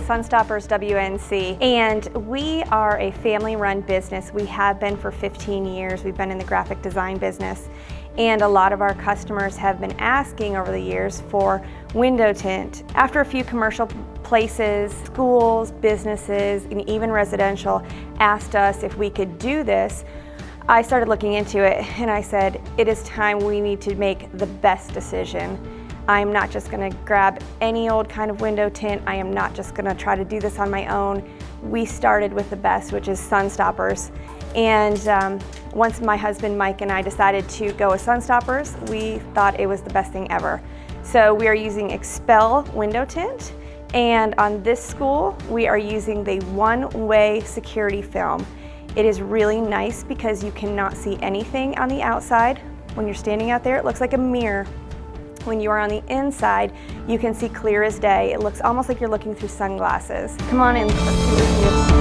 Sun Stoppers WNC, and we are a family-run business. We have been for 15 years. We've been in the graphic design business, and a lot of our customers have been asking over the years for window tint. After a few commercial places, schools, businesses, and even residential asked us if we could do this, I started looking into it, and I said, it is time we need to make the best decision. I'm not just going to grab any old kind of window tint. I am not just going to try to do this on my own. We started with the best, which is Sun Stoppers. And once my husband Mike and I decided to go with Sun Stoppers, we thought it was the best thing ever. So we are using XPEL window tint, and on this school we are using the one-way security film. It is really nice because you cannot see anything on the outside. When you're standing out there, it looks like a mirror. When you are on the inside, you can see clear as day. It looks almost like you're looking through sunglasses. Come on in, let's see what you.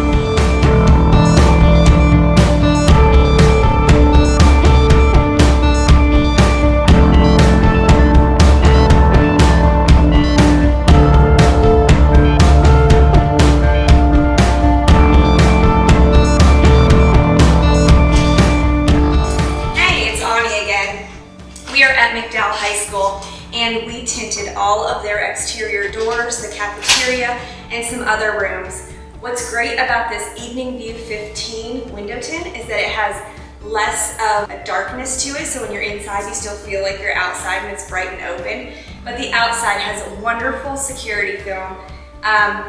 We are at McDowell High School, and we tinted all of their exterior doors, the cafeteria, and some other rooms. What's great about this Evening View 15 window tint is that it has less of a darkness to it, so when you're inside you still feel like you're outside and it's bright and open. But the outside has a wonderful security film.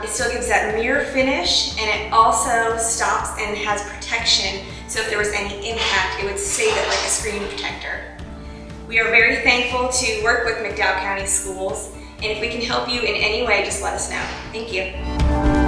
It still gives that mirror finish, and it also stops and has protection, so if there was any impact, it would save it like a screen protector. We are very thankful to work with McDowell County Schools, and if we can help you in any way, just let us know. Thank you.